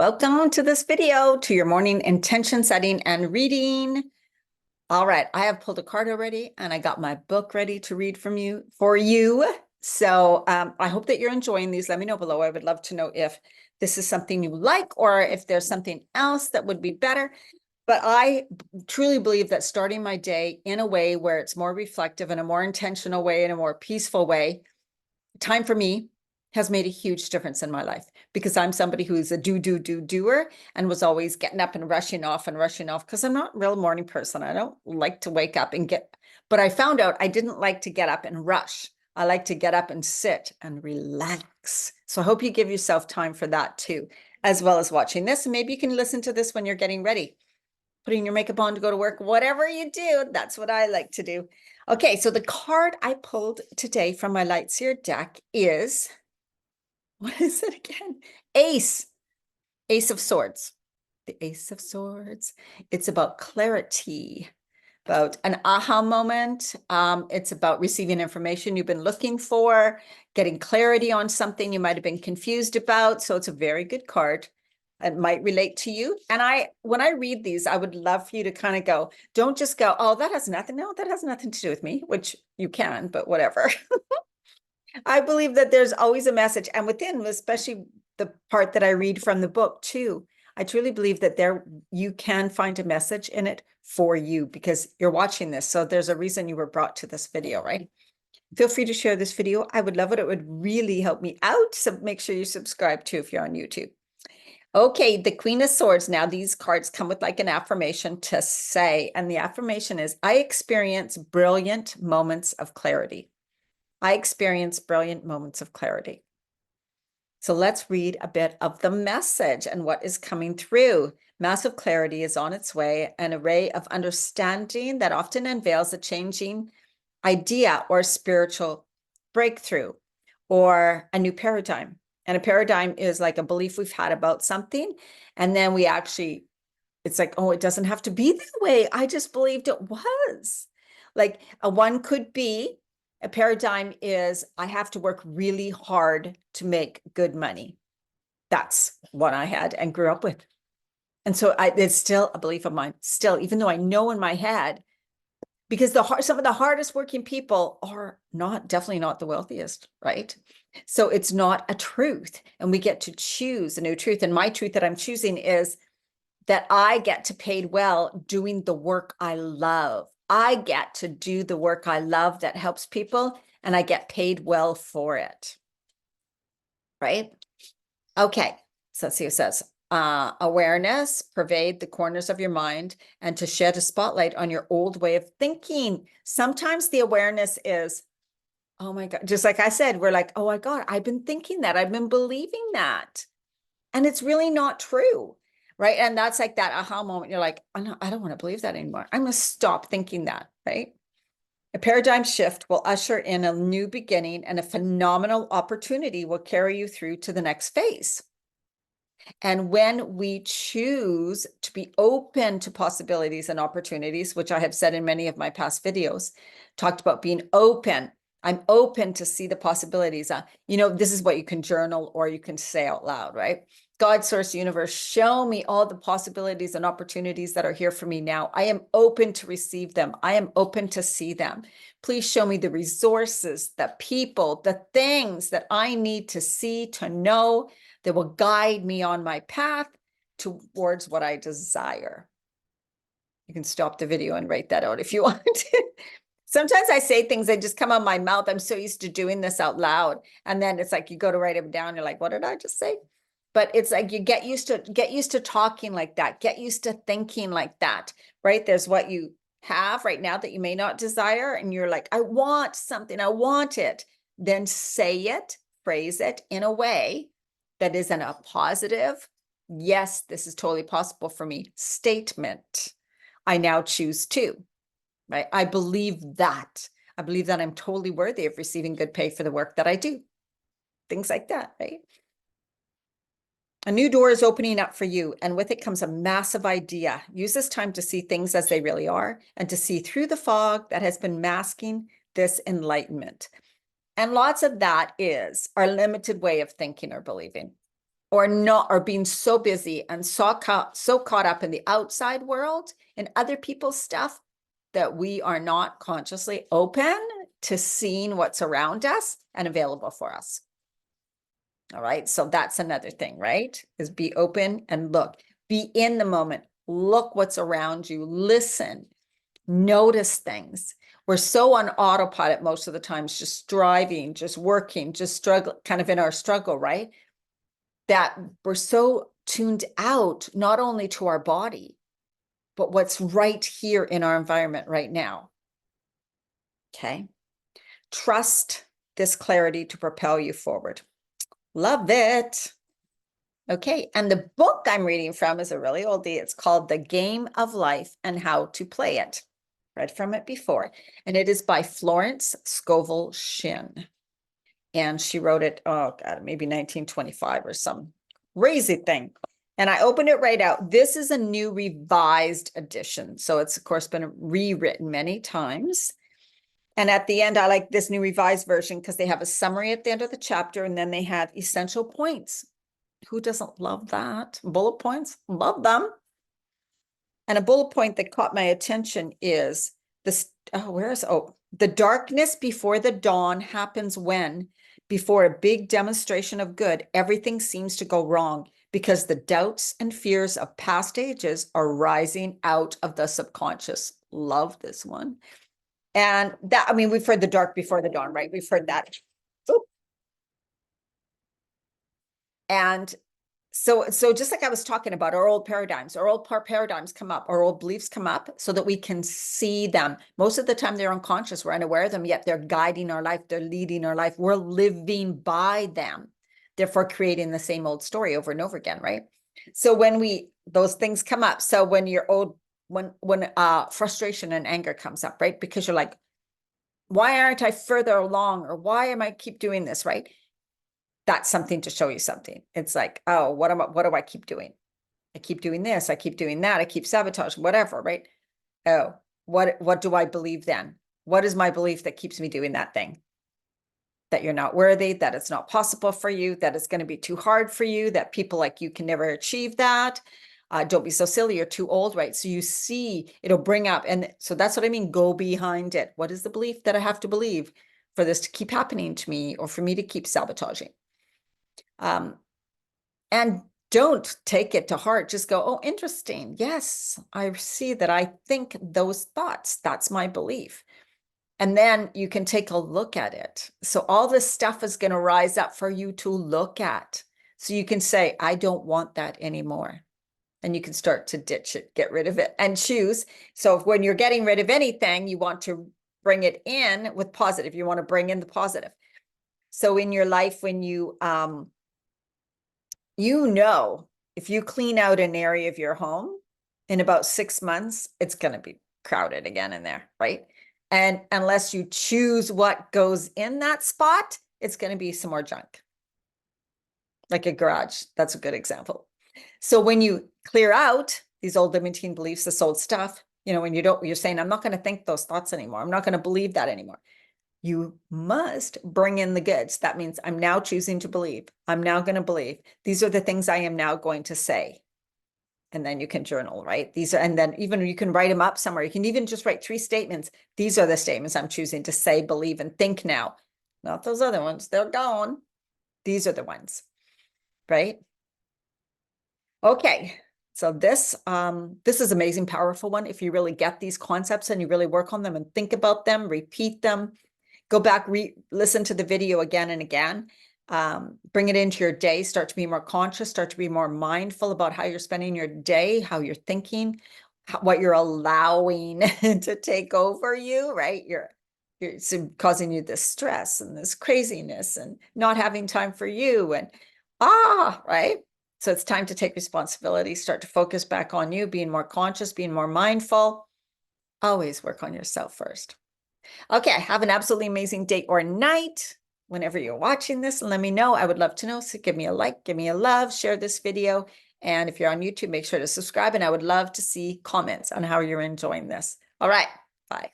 Welcome to this video to your morning intention setting and reading. All right, I have pulled a card already and I got my book ready to read for you. So I hope that you're enjoying these. Let me know below. I would love to know if this is something you like or if there's something else that would be better. But I truly believe that starting my day in a way where it's more reflective, in a more intentional way, in a more peaceful way, time for me has made a huge difference in my life because I'm somebody who's a doer and was always getting up and rushing off because I'm not a real morning person. I don't like to wake up and but I found out I didn't like to get up and rush. I like to get up and sit and relax. So I hope you give yourself time for that too, as well as watching this. And maybe you can listen to this when you're getting ready, putting your makeup on to go to work, whatever you do. That's what I like to do. Okay, so the card I pulled today from my Lightseer deck is, what is it again? Ace of Swords. The Ace of Swords. It's about clarity, about an aha moment. It's about receiving information you've been looking for, getting clarity on something you might have been confused about. So it's a very good card. It might relate to you. And when I read these, I would love for you to kind of go, don't just go, oh, that has nothing. No, that has nothing to do with me, which you can, but whatever. I believe that there's always a message. And within, especially the part that I read from the book too, I truly believe that you can find a message in it for you because you're watching this. So there's a reason you were brought to this video, right? Feel free to share this video. I would love it. It would really help me out. So make sure you subscribe too if you're on YouTube. Okay, the Queen of Swords. Now these cards come with like an affirmation to say, and the affirmation is, I experience brilliant moments of clarity. I experience brilliant moments of clarity. So let's read a bit of the message and what is coming through. Massive clarity is on its way, an array of understanding that often unveils a changing idea or spiritual breakthrough or a new paradigm. And a paradigm is like a belief we've had about something. And then it's like, oh, it doesn't have to be that way. I just believed it was. Like one could be, a paradigm is I have to work really hard to make good money. That's what I had and grew up with. And so it's still a belief of mine, still, even though I know in my head, because some of the hardest working people are definitely not the wealthiest, right? So it's not a truth, and we get to choose a new truth. And my truth that I'm choosing is that I get to paid well doing the work I love. I get to do the work I love that helps people, and I get paid well for it, right? Okay, so let's see what it says. Awareness, pervade the corners of your mind, and to shed a spotlight on your old way of thinking. Sometimes the awareness is, oh my God, just like I said, we're like, oh my God, I've been thinking that, I've been believing that. And it's really not true, right? And that's like that aha moment. You're like, oh, no, I don't want to believe that anymore. I'm going to stop thinking that, right? A paradigm shift will usher in a new beginning, and a phenomenal opportunity will carry you through to the next phase. And when we choose to be open to possibilities and opportunities, which I have said in many of my past videos, talked about being open. I'm open to see the possibilities. This is what you can journal or you can say out loud, right? God, source, universe, show me all the possibilities and opportunities that are here for me now. I am open to receive them. I am open to see them. Please show me the resources, the people, the things that I need to see, to know, that will guide me on my path towards what I desire. You can stop the video and write that out if you want. Sometimes I say things that just come out of my mouth. I'm so used to doing this out loud. And then it's like you go to write them down. You're like, what did I just say? But it's like you get used to talking like that. Get used to thinking like that, right? There's what you have right now that you may not desire. And you're like, I want something. I want it. Then say it, phrase it in a way that isn't a positive, yes, this is totally possible for me statement. I now choose to, right? I believe that. I believe that I'm totally worthy of receiving good pay for the work that I do. Things like that, right? A new door is opening up for you, and with it comes a massive idea. Use this time to see things as they really are and to see through the fog that has been masking this enlightenment. And lots of that is our limited way of thinking or believing. or not, or being so busy and so caught up in the outside world and other people's stuff that we are not consciously open to seeing what's around us and available for us. All right. So that's another thing, right? Is be open and look, be in the moment, look what's around you, listen, notice things. We're so on autopilot most of the times, just striving, just working, just struggle, kind of in our struggle, right? That we're so tuned out, not only to our body, but what's right here in our environment right now. Okay. Trust this clarity to propel you forward. Love it. Okay. And the book I'm reading from is a really oldie. It's called The Game of Life and How to Play It. Read from it before. And it is by Florence Scovel Shinn. And she wrote it, oh God, maybe 1925 or some crazy thing. And I opened it right out. This is a new revised edition. So it's, of course, been rewritten many times. And at the end, I like this new revised version because they have a summary at the end of the chapter, and then they had essential points. Who doesn't love that? Bullet points, love them. And a bullet point that caught my attention is this, the darkness before the dawn happens when, before a big demonstration of good, everything seems to go wrong because the doubts and fears of past ages are rising out of the subconscious. Love this one. And that, I mean, we've heard the dark before the dawn, right? We've heard that. And so just like I was talking about, our old paradigms come up, our old beliefs come up so that we can see them. Most of the time they're unconscious, we're unaware of them, yet they're guiding our life, they're leading our life, we're living by them, therefore creating the same old story over and over again, right? So when those things come up, so when frustration and anger comes up, right? Because you're like, why aren't I further along? Or why am I keep doing this, right? That's something to show you something. It's like, oh, what do I keep doing? I keep doing this, I keep doing that, I keep sabotaging, whatever, right? Oh, what do I believe then? What is my belief that keeps me doing that thing? That you're not worthy, that it's not possible for you, that it's going to be too hard for you, that people like you can never achieve that. Don't be so silly, you're too old, right? So you see, it'll bring up, and so that's what I mean, go behind it. What is the belief that I have to believe for this to keep happening to me or for me to keep sabotaging? And don't take it to heart. Just go, oh, interesting. Yes, I see that I think those thoughts. That's my belief. And then you can take a look at it. So all this stuff is going to rise up for you to look at. So you can say, I don't want that anymore. And you can start to ditch it, get rid of it, and choose. So when you're getting rid of anything, you want to bring it in with positive. You want to bring in the positive. So in your life, when if you clean out an area of your home in about 6 months, it's going to be crowded again in there, right? And unless you choose what goes in that spot, it's going to be some more junk. Like a garage, that's a good example. So when you clear out these old limiting beliefs, this old stuff, when you're saying, I'm not going to think those thoughts anymore. I'm not going to believe that anymore. You must bring in the goods. That means I'm now choosing to believe. I'm now going to believe. These are the things I am now going to say. And then you can journal, right? And then even you can write them up somewhere. You can even just write 3 statements. These are the statements I'm choosing to say, believe, and think now. Not those other ones. They're gone. These are the ones, right? Okay. So this is amazing, powerful one. If you really get these concepts and you really work on them and think about them, repeat them, go back, listen to the video again and again, bring it into your day, start to be more conscious, start to be more mindful about how you're spending your day, how you're thinking, what you're allowing to take over you, right? It's causing you this stress and this craziness and not having time for you and right? So it's time to take responsibility, start to focus back on you, being more conscious, being more mindful. Always work on yourself first. Okay, have an absolutely amazing day or night whenever you're watching this, and let me know. I would love to know. So give me a like, give me a love, share this video. And if you're on YouTube, make sure to subscribe. And I would love to see comments on how you're enjoying this. All right, bye.